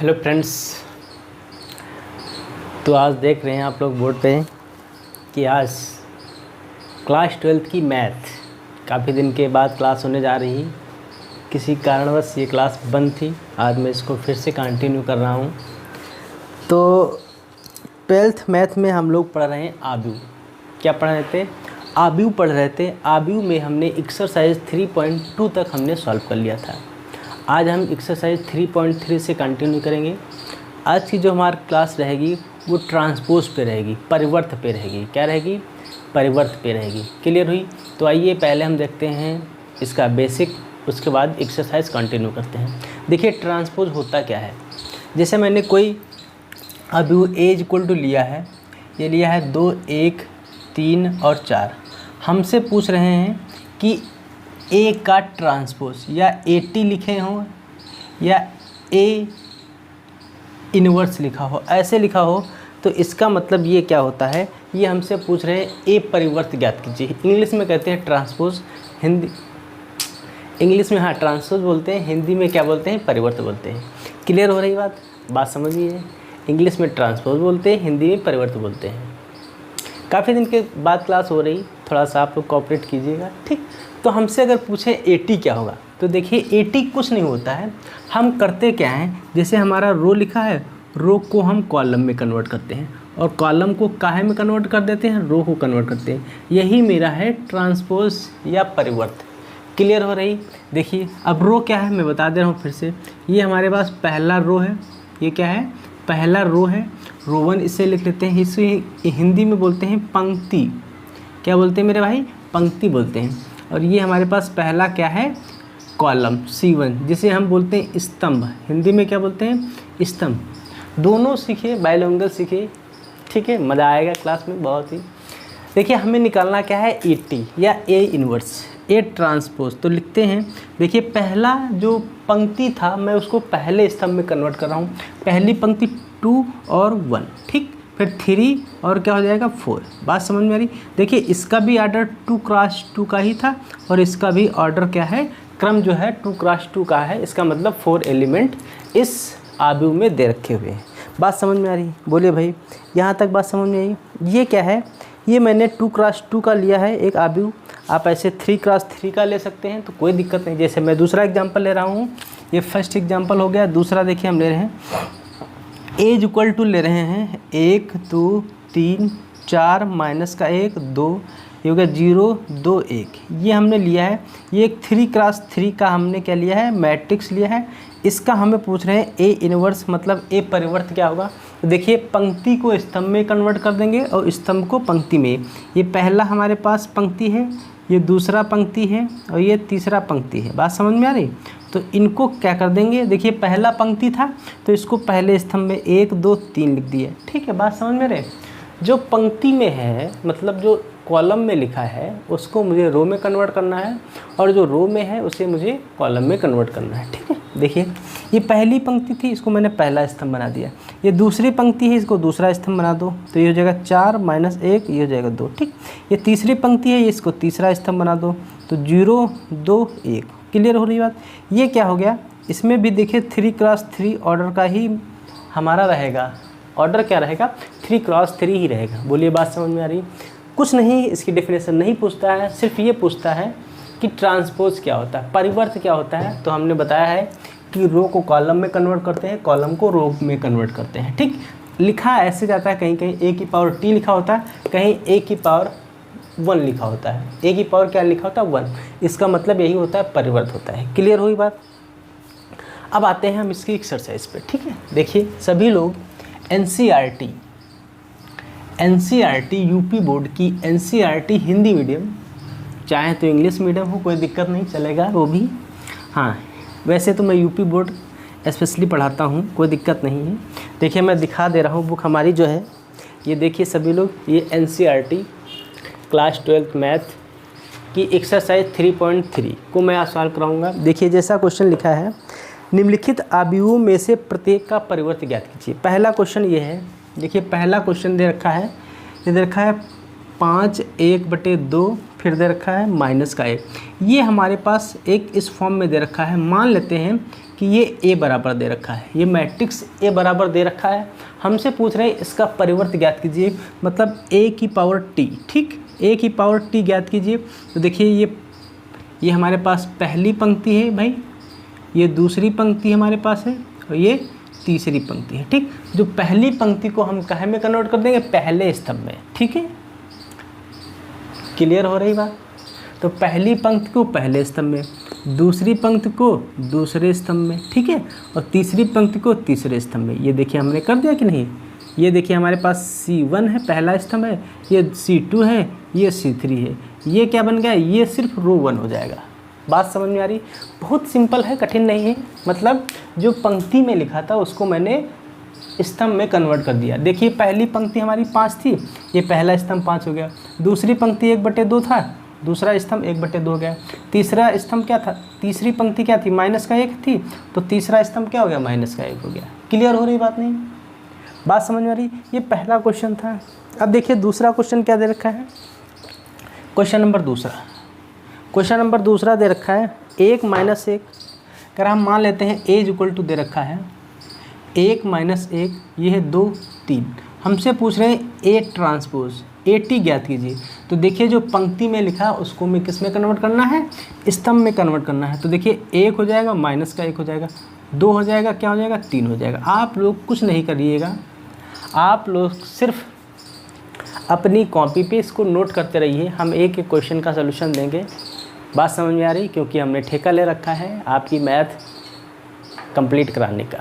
Hello friends. तो आज देख रहे हैं आप लोग बोर्ड पे कि आज क्लास 12th की मैथ काफ़ी दिन के बाद क्लास होने जा रही। किसी कारणवश ये क्लास बंद थी, आज मैं इसको फिर से कंटिन्यू कर रहा हूँ। तो 12th मैथ में हम लोग पढ़ रहे हैं आव्यूह। क्या पढ़ रहे थे? आव्यूह पढ़ रहे थे। आव्यूह में हमने एक्सरसाइज 3.2 तक हमने सॉल्व कर लिया था। आज हम एक्सरसाइज 3.3 से कंटिन्यू करेंगे। आज की जो हमारी क्लास रहेगी वो ट्रांसपोज पे रहेगी, परिवर्त पे रहेगी। क्या रहेगी? परिवर्त पे रहेगी। क्लियर हुई? तो आइए पहले हम देखते हैं इसका बेसिक, उसके बाद एक्सरसाइज कंटिन्यू करते हैं। देखिए ट्रांसपोज होता क्या है। जैसे मैंने कोई अव्यूह ए इक्वल टू लिया है, ये लिया है 2, 1, 3 और 4। हमसे पूछ रहे हैं कि ए का ट्रांसपोज या एटी लिखे हों या ए इनवर्स लिखा हो, ऐसे लिखा हो तो इसका मतलब ये क्या होता है, ये हमसे पूछ रहे हैं ए परिवर्त ज्ञात कीजिए। इंग्लिश में कहते हैं ट्रांसपोज, इंग्लिश में हाँ ट्रांसपोज बोलते हैं, हिंदी में क्या बोलते हैं? परिवर्त बोलते हैं। क्लियर हो रही बात समझिए। इंग्लिश में ट्रांसपोज बोलते हैं, हिंदी में परिवर्त बोलते हैं। काफ़ी दिन के बाद क्लास हो रही, थोड़ा सा आप लोग कोऑपरेट कीजिएगा, ठीक। तो हमसे अगर पूछें एटी क्या होगा, तो देखिए एटी कुछ नहीं होता है। हम करते क्या हैं, जैसे हमारा रो लिखा है, रो को हम कॉलम में कन्वर्ट करते हैं और कॉलम को काहे में कन्वर्ट कर देते हैं? रो को कन्वर्ट करते हैं। यही मेरा है ट्रांसपोज या परिवर्त। क्लियर हो रही? देखिए अब रो क्या है मैं बता दे रहा हूँ फिर से। ये हमारे पास पहला रो है, ये क्या है? पहला रो है। रो 1 इसे लिख लेते हैं। इसे हिंदी में बोलते हैं पंक्ति। क्या बोलते हैं मेरे भाई? पंक्ति बोलते हैं। और ये हमारे पास पहला क्या है? कॉलम C1, जिसे हम बोलते हैं स्तंभ। हिंदी में क्या बोलते हैं? स्तंभ। दोनों सीखे, बाइलिंगुअल सीखे, ठीक है, मज़ा आएगा क्लास में बहुत ही। देखिए हमें निकालना क्या है? एटी या ए इनवर्स, ए ट्रांसपोज। तो लिखते हैं, देखिए पहला जो पंक्ति था मैं उसको पहले स्तंभ में कन्वर्ट कर रहा हूँ। पहली पंक्ति 2 और 1, ठीक, फिर 3 और क्या हो जाएगा? 4। बात समझ में आ रही? देखिए इसका भी ऑर्डर 2x2 का ही था और इसका भी ऑर्डर क्या है? क्रम जो है 2x2 का है। इसका मतलब 4 एलिमेंट इस आव्यूह में दे रखे हुए हैं। बात समझ में आ रही? बोलिए भाई, यहाँ तक बात समझ में आई? ये क्या है? ये मैंने 2x2 का लिया है एक आव्यूह। आप ऐसे 3x3 का ले सकते हैं, तो कोई दिक्कत नहीं। जैसे मैं दूसरा एग्जाम्पल ले रहा हूँ, ये फर्स्ट एग्जाम्पल हो गया। दूसरा देखिए हम ले रहे हैं ए इक्वल टू ले रहे हैं 1, 2, 3, 4 माइनस का 1, 2, ये हो गया 0, 2, 1। ये हमने लिया है। ये एक 3x3 का हमने क्या लिया है? मैट्रिक्स लिया है। इसका हमें पूछ रहे हैं ए इनवर्स, मतलब ए परिवर्त क्या होगा। तो देखिए पंक्ति को स्तंभ में कन्वर्ट कर देंगे और स्तंभ को पंक्ति में। ये पहला हमारे पास पंक्ति है, ये दूसरा पंक्ति है और ये तीसरा पंक्ति है। बात समझ में आ रही? तो इनको क्या कर देंगे? देखिए पहला पंक्ति था तो इसको पहले स्तंभ में 1, 2, 3 लिख दिए, ठीक है। बात समझ में रहे? जो पंक्ति में है, मतलब जो कॉलम में लिखा है, उसको मुझे रो में कन्वर्ट करना है और जो रो में है उसे मुझे कॉलम में कन्वर्ट करना है, ठीक है। देखिए ये पहली पंक्ति थी, इसको मैंने पहला स्तंभ बना दिया। ये दूसरी पंक्ति है, इसको दूसरा स्तंभ बना दो, तो ये हो जाएगा 4 माइनस 1, ये हो जाएगा 2, ठीक। ये तीसरी पंक्ति है, इसको तीसरा स्तंभ बना दो, तो 0, 2, 1। क्लियर हो रही बात? ये क्या हो गया? इसमें भी देखिए 3x3 ऑर्डर का ही हमारा रहेगा। ऑर्डर क्या रहेगा? 3x3 ही रहेगा। बोलिए बात समझ में आ रही? कुछ नहीं, इसकी डेफिनेशन नहीं पूछता है, सिर्फ ये पूछता है कि ट्रांसपोज क्या होता है, परिवर्त क्या होता है। तो हमने बताया है कि रो को कॉलम में कन्वर्ट करते हैं, कॉलम को रो में कन्वर्ट करते हैं, ठीक। लिखा ऐसे जाता है, कहीं कहीं ए की पावर टी लिखा होता है, कहीं ए की पावर 1 लिखा होता है। ए की पावर क्या लिखा होता है? 1। इसका मतलब यही होता है, परिवर्त होता है। क्लियर हुई बात? अब आते हैं हम इसकी एक्सरसाइज पे, ठीक है। देखिए सभी लोग एनसीईआरटी यूपी बोर्ड की एनसीईआरटी हिंदी मीडियम, चाहे तो इंग्लिश मीडियम हो, कोई दिक्कत नहीं, चलेगा वो भी। हाँ वैसे तो मैं यूपी बोर्ड स्पेशली पढ़ाता हूँ, कोई दिक्कत नहीं है। देखिए मैं दिखा दे रहा हूँ बुक हमारी जो है, ये देखिए सभी लोग, ये एनसीईआरटी क्लास 12th मैथ की एक्सरसाइज 3.3 को मैं आज सॉल्व कराऊँगा। देखिए जैसा क्वेश्चन लिखा है, निम्नलिखित आव्यूहों में से प्रत्येक का परिवर्त ज्ञात कीजिए। पहला क्वेश्चन ये है, देखिए पहला क्वेश्चन दे रखा है, ये दे रखा है 5 1/2, फिर दे रखा है -1। ये हमारे पास एक इस फॉर्म में दे रखा है। मान लेते हैं कि ये ए बराबर दे रखा है, ये मैट्रिक्स ए बराबर दे रखा है, हमसे पूछ रहे हैं इसका परिवर्त ज्ञात कीजिए, मतलब ए की पावर टी, ठीक, ए की पावर टी ज्ञात कीजिए। तो देखिए ये हमारे पास पहली पंक्ति है भाई, ये दूसरी पंक्ति हमारे पास है और ये तीसरी पंक्ति है, ठीक। जो पहली पंक्ति को हम काहे में कन्वर्ट कर देंगे, पहले स्तंभ में, ठीक है, क्लियर हो रही बात। तो पहली पंक्ति को पहले स्तंभ में, दूसरी पंक्ति को दूसरे स्तंभ में, ठीक है, और तीसरी पंक्ति को तीसरे स्तंभ में। ये देखिए हमने कर दिया कि नहीं। ये देखिए हमारे पास C1 है, पहला स्तंभ है, ये C2 है, ये C3 है, ये क्या बन गया, ये सिर्फ रो 1 हो जाएगा। बात समझ में आ रही, बहुत सिंपल है, कठिन नहीं है। मतलब जो पंक्ति में लिखा था उसको मैंने स्तंभ में कन्वर्ट कर दिया। देखिए पहली पंक्ति हमारी 5 थी, ये पहला स्तंभ 5 हो गया, दूसरी पंक्ति 1/2 था, दूसरा स्तंभ 1/2 हो गया, तीसरा स्तंभ क्या था, तीसरी पंक्ति क्या थी, -1 थी, तो तीसरा स्तंभ क्या हो गया, -1 हो गया। क्लियर हो रही बात नहीं, बात समझ में आ रही। ये पहला क्वेश्चन था। अब देखिए दूसरा क्वेश्चन क्या दे रखा है, क्वेश्चन नंबर दूसरा दे रखा है 1 - 1। अगर हम मान लेते हैं a = दे रखा है 1 - 1, ये है 2 3, हमसे पूछ रहे हैं A ट्रांसपोज AT ज्ञात कीजिए। तो देखिए जो पंक्ति में लिखा है उसको में किस में कन्वर्ट करना है, स्तंभ में कन्वर्ट करना है। तो देखिए 1 हो जाएगा, -1 हो जाएगा, 2 हो जाएगा, क्या हो जाएगा, 3 हो जाएगा। आप लोग कुछ नहीं करिएगा, आप लोग सिर्फ अपनी कॉपी पे इसको नोट करते रहिए। हम एक एक क्वेश्चन का सलूशन देंगे। बात समझ में आ रही, क्योंकि हमने ठेका ले रखा है आपकी मैथ कंप्लीट कराने का।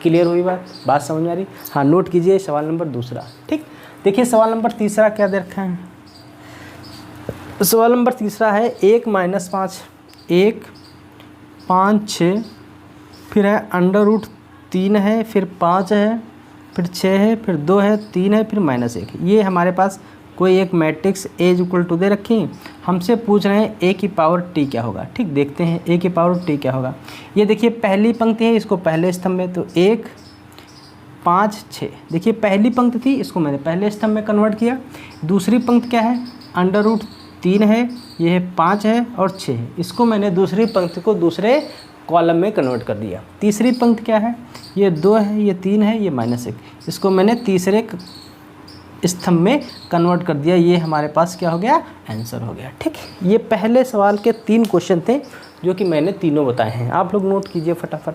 क्लियर हुई बात समझ में आ रही। हाँ, नोट कीजिए सवाल नंबर दूसरा, ठीक। देखिए सवाल नंबर तीसरा क्या दे रखा है, सवाल नंबर तीसरा है 1 - 5, 1 5 6, फिर है √3 है, फिर 5 है, फिर 6 है, फिर 2 है, 3 है, फिर -1। ये हमारे पास कोई एक मैट्रिक्स A = दे रखी, हमसे पूछ रहे हैं A की पावर T क्या होगा, ठीक। देखते हैं A की पावर T क्या होगा। ये देखिए पहली पंक्ति है, इसको पहले स्तंभ में, तो 1 5 6। देखिए पहली पंक्ति थी, इसको मैंने पहले स्तंभ में कन्वर्ट किया। दूसरी पंक्ति क्या है, √3 है, ये है 5 है और 6 है, इसको मैंने दूसरी पंक्ति को दूसरे कॉलम में कन्वर्ट कर दिया। तीसरी पंक्ति क्या है, ये 2 है, ये 3 है, ये -1, इसको मैंने तीसरे स्तंभ में कन्वर्ट कर दिया। ये हमारे पास क्या हो गया, आंसर हो गया, ठीक। ये पहले सवाल के 3 क्वेश्चन थे जो कि मैंने तीनों बताए हैं, आप लोग नोट कीजिए फटाफट।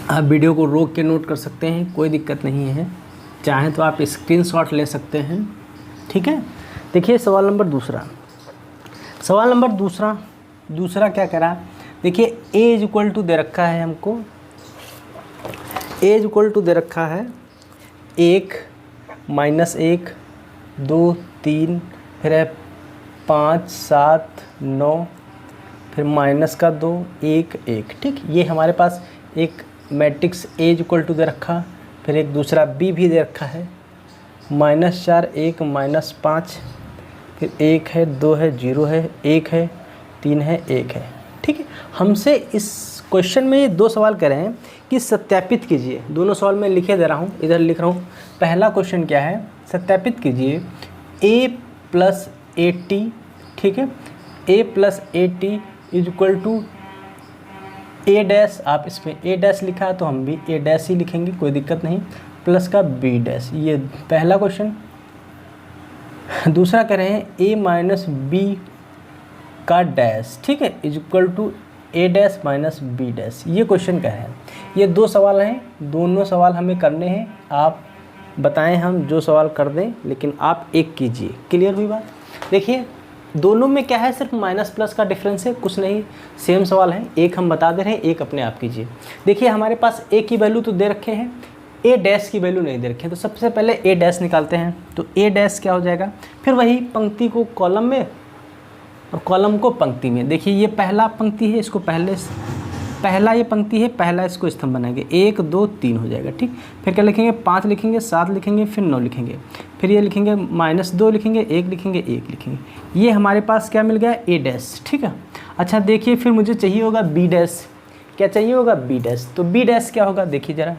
आप वीडियो को रोक के नोट कर सकते हैं, कोई दिक्कत नहीं है, चाहें तो आप स्क्रीनशॉट ले सकते हैं, ठीक है। देखिए सवाल नंबर दूसरा क्या कह रहा है, देखिए A = दे रखा है हमको, A = दे रखा है 1 - 1 2 3, फिर है 5 7 9, फिर -2 1 1, ठीक। ये हमारे पास एक मैट्रिक्स A = दे रखा, फिर एक दूसरा B भी दे रखा है, -4 1 -5, फिर 1 है, 2 है, 0 है, 1 है, 3 है, 1 है, ठीक है। हमसे इस क्वेश्चन में ये 2 सवाल कर रहे हैं कि सत्यापित कीजिए। दोनों सवाल मैं लिखे दे रहा हूँ, इधर लिख रहा हूँ। पहला क्वेश्चन क्या है, सत्यापित कीजिए A + AT, ठीक है, A + AT = A', आप इसमें A' लिखा है तो हम भी A' ही लिखेंगे, कोई दिक्कत नहीं, प्लस का B'। ये पहला क्वेश्चन। दूसरा कह रहे हैं A - B का डैश, ठीक है, A' - B'। ये क्वेश्चन कह रहे हैं। ये 2 सवाल हैं, दोनों सवाल हमें करने हैं। आप बताएं, हम जो सवाल कर दें, लेकिन आप एक कीजिए। क्लियर हुई बात। देखिए दोनों में क्या है, सिर्फ माइनस प्लस का डिफरेंस है, कुछ नहीं, सेम सवाल है। एक हम बता दे रहे हैं, एक अपने आप कीजिए। देखिए हमारे पास A की वैल्यू तो दे रखे हैं, A' की वैल्यू नहीं दे रखे हैं, तो सबसे पहले A' निकालते हैं। तो A' क्या हो जाएगा, फिर वही पंक्ति को कॉलम में और कॉलम को पंक्ति में। देखिए ये पहला पंक्ति है, इसको पहले पहला ये पंक्ति है, पहला इसको स्तंभ बनाएंगे, 1 2 3 हो जाएगा, ठीक। फिर क्या लिखेंगे, 5 लिखेंगे, 7 लिखेंगे, फिर 9 लिखेंगे, फिर ये लिखेंगे -2 लिखेंगे, 1 लिखेंगे, 1 लिखेंगे। ये हमारे पास क्या मिल गया, A डैश, ठीक है। अच्छा देखिए, फिर मुझे चाहिए होगा B डैश, क्या चाहिए होगा, B डैश। तो B डैश क्या होगा, देखिए ज़रा,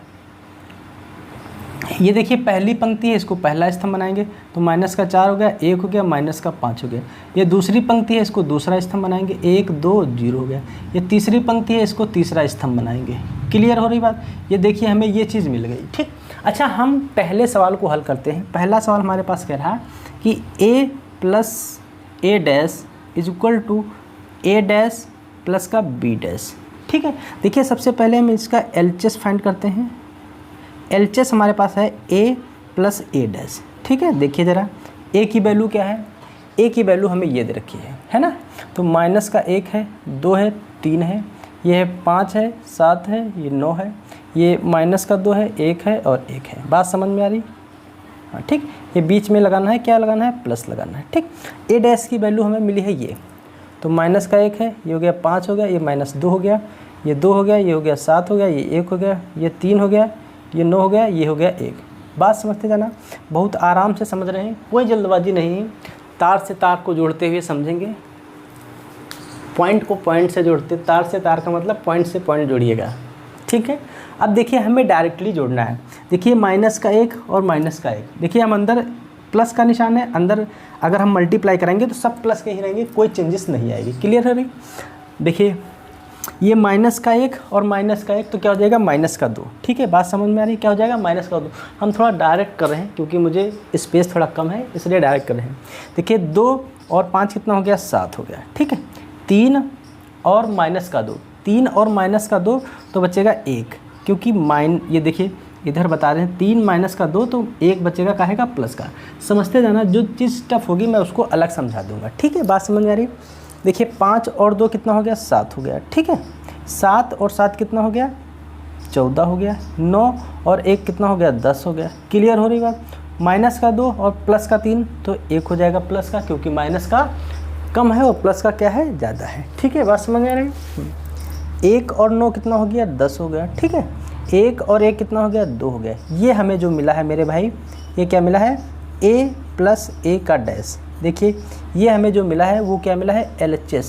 ये देखिए पहली पंक्ति है, इसको पहला स्तंभ बनाएंगे तो -4 हो गया, 1 हो गया, -5 हो गया। ये दूसरी पंक्ति है, इसको दूसरा स्तंभ बनाएंगे, 1 2 0 हो गया। ये तीसरी पंक्ति है, इसको तीसरा स्तंभ बनाएंगे। क्लियर हो रही बात, ये देखिए हमें ये चीज़ मिल गई, ठीक। अच्छा हम पहले सवाल को हल करते हैं। पहला सवाल हमारे पास कह रहा कि A + A dash = A dash plus का B डैश, ठीक है। देखिए सबसे पहले हम इसका LHS फाइंड करते हैं। LHS हमारे पास है A + A डैश, ठीक है। देखिए ज़रा A की वैल्यू क्या है, A की वैल्यू हमें ये दे रखी है ना। तो -1 है, 2 है, 3 है, ये है 5 है, 7 है, ये 9 है, ये -2 है, 1 है और 1 है। बात समझ में आ रही, हाँ ठीक। ये बीच में लगाना है, क्या लगाना है, प्लस लगाना है, ठीक। A डैश की वैल्यू हमें मिली है ये, तो -1 है, ये हो गया 5 हो गया, ये -2 हो गया, ये 2 हो गया, ये हो गया 7 हो गया, ये 1 हो गया, ये 3 हो गया, ये 9 हो गया, ये हो गया 1। बात समझते जाना, बहुत आराम से समझ रहे हैं, कोई जल्दबाजी नहीं। तार से तार को जोड़ते हुए समझेंगे, पॉइंट को पॉइंट से जोड़ते, तार से तार का मतलब पॉइंट से पॉइंट जोड़िएगा, ठीक है। अब देखिए हमें डायरेक्टली जोड़ना है। देखिए -1 और -1, देखिए हम अंदर प्लस का निशान है, अंदर अगर हम मल्टीप्लाई करेंगे तो सब प्लस के ही रहेंगे, कोई चेंजेस नहीं आएगी। क्लियर है रही, देखिए ये -1 और -1 तो क्या हो जाएगा, -2, ठीक है। बात समझ में आ रही है, क्या हो जाएगा, -2। हम थोड़ा डायरेक्ट कर रहे हैं क्योंकि मुझे स्पेस थोड़ा कम है, इसलिए डायरेक्ट कर रहे हैं। देखिए 2 और 5 कितना हो गया, 7 हो गया, ठीक है। 3 और -2, 3 और -2 तो बचेगा 1, क्योंकि ये देखिए इधर बता रहे हैं 3 -2 तो 1 बचेगा, काहेगा, प्लस का। समझते जाना, जो चीज़ टफ होगी मैं उसको अलग समझा दूंगा, ठीक है। बात समझ में आ रही। देखिए 5 और 2 कितना हो गया, 7 हो गया, ठीक है। 7 और 7 कितना हो गया, 14 हो गया। 9 और 1 कितना हो गया, 10 हो गया। क्लियर हो रही बात। -2 और +3 तो 1 हो जाएगा प्लस का, क्योंकि माइनस का कम है और प्लस का क्या है, ज़्यादा है, ठीक है। बात समझ में आ रही। 1 और 9 कितना हो गया, 10 हो गया, ठीक है। 1 और 1 कितना हो गया, 2 हो गया। ये हमें जो मिला है मेरे भाई, ये क्या मिला है, A + A का डैश। देखिए ये हमें जो मिला है वो क्या मिला है, LHS।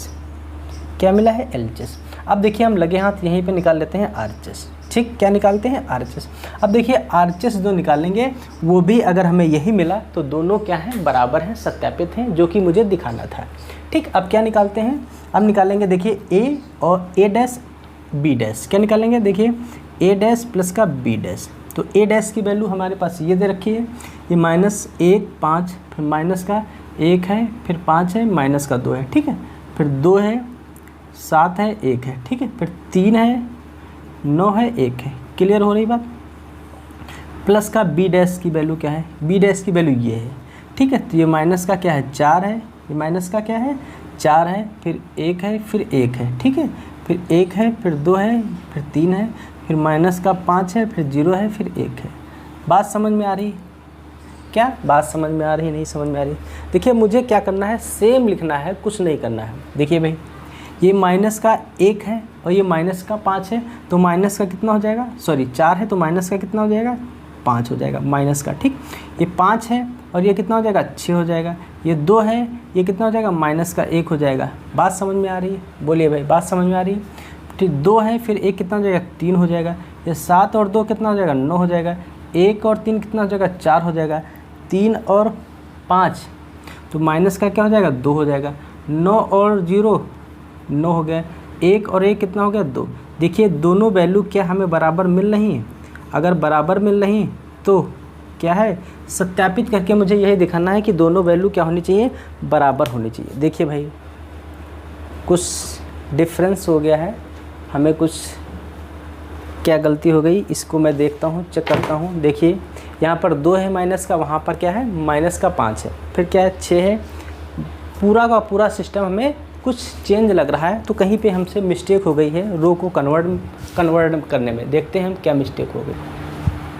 क्या मिला है, LHS। अब देखिए हम लगे हाथ यहीं पे निकाल लेते हैं RHS, ठीक। क्या निकालते हैं, RHS। अब देखिए RHS जो निकालेंगे वो भी अगर हमें यही मिला तो दोनों क्या हैं, बराबर हैं, सत्यापित हैं, जो कि मुझे दिखाना था, ठीक। अब क्या निकालते हैं, अब निकालेंगे देखिए A और A डैश B डैश। क्या निकालेंगे, देखिए A डैश प्लस का B डैश। तो A डैश की वैल्यू हमारे पास ये दे रखी है, ये -1 5, फिर माइनस का 1 है, फिर 5 है, माइनस का 2 है, ठीक है। फिर 2 है, 7 है, 1 है, ठीक है। फिर 3 है, 9 है, 1 है। क्लियर हो रही बात। प्लस का B डैश की वैल्यू क्या है, B डैश की वैल्यू ये है, ठीक है। तो ये माइनस का क्या है, 4 है, ये माइनस का क्या है, 4 है, फिर 1 है, फिर 1 है, ठीक है। फिर 1 है, फिर 2 है, फिर 3 है, फिर माइनस का 5 है, फिर 0 है, फिर 1 है। बात समझ में आ रही, क्या बात समझ में आ रही, नहीं समझ में आ रही। देखिए मुझे क्या करना है, सेम लिखना है, कुछ नहीं करना है। देखिए भाई ये माइनस का 1 है और ये माइनस का 5 है, तो माइनस का कितना हो जाएगा, सॉरी 4 है, तो माइनस का कितना हो जाएगा, 5 हो जाएगा माइनस का, ठीक। ये 5 है और ये कितना हो जाएगा, 6 हो जाएगा। ये 2 है, ये कितना हो जाएगा, माइनस का 1 हो जाएगा। बात समझ में आ रही है, बोलिए भाई, बात समझ में आ रही है, ठीक। 2 है, फिर 1 कितना हो जाएगा, 3 हो जाएगा। ये 7 और 2 कितना हो जाएगा, 9 हो जाएगा। 1 और 3 कितना हो जाएगा, 4 हो जाएगा। 3 और 5 तो माइनस का क्या हो जाएगा, 2 हो जाएगा। 9 और 0 9 हो गया। 1 और 1 कितना हो गया, 2। देखिए दोनों वैल्यू क्या हमें बराबर मिल रही हैं, अगर बराबर मिल रही तो क्या है, सत्यापित करके मुझे यही दिखाना है कि दोनों वैल्यू क्या होनी चाहिए, बराबर होनी चाहिए। देखिए भाई कुछ डिफरेंस हो गया है, हमें कुछ क्या गलती हो गई, इसको मैं देखता हूँ, चेक करता हूँ। देखिए यहाँ पर 2 है माइनस का, वहाँ पर क्या है, माइनस का 5 है, फिर क्या है, 6 है। पूरा का पूरा सिस्टम हमें कुछ चेंज लग रहा है, तो कहीं पे हमसे मिस्टेक हो गई है रो को कन्वर्ट करने में। देखते हैं हम क्या मिस्टेक हो गई।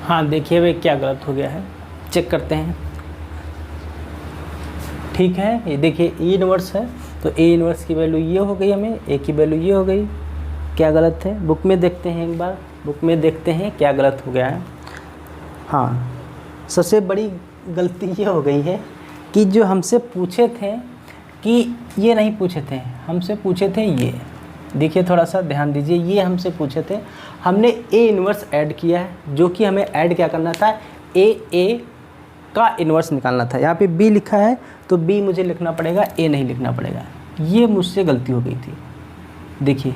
हाँ देखिए भाई क्या गलत हो गया है, चेक करते हैं। ठीक है, ये देखिए E इनवर्स है, तो A इनवर्स की वैल्यू ये हो गई, हमें A की वैल्यू ये हो गई, क्या गलत है, बुक में देखते हैं, एक बार बुक में देखते हैं क्या गलत हो गया है। हाँ, सबसे बड़ी गलती ये हो गई है कि जो हमसे पूछे थे कि ये नहीं पूछे थे, हमसे पूछे थे ये, देखिए थोड़ा सा ध्यान दीजिए, ये हमसे पूछे थे, हमने ए इन्वर्स ऐड किया है, जो कि हमें ऐड क्या करना था, ए का इन्वर्स निकालना था। यहाँ पे बी लिखा है तो बी मुझे लिखना पड़ेगा, ए नहीं लिखना पड़ेगा। ये मुझसे गलती हो गई थी। देखिए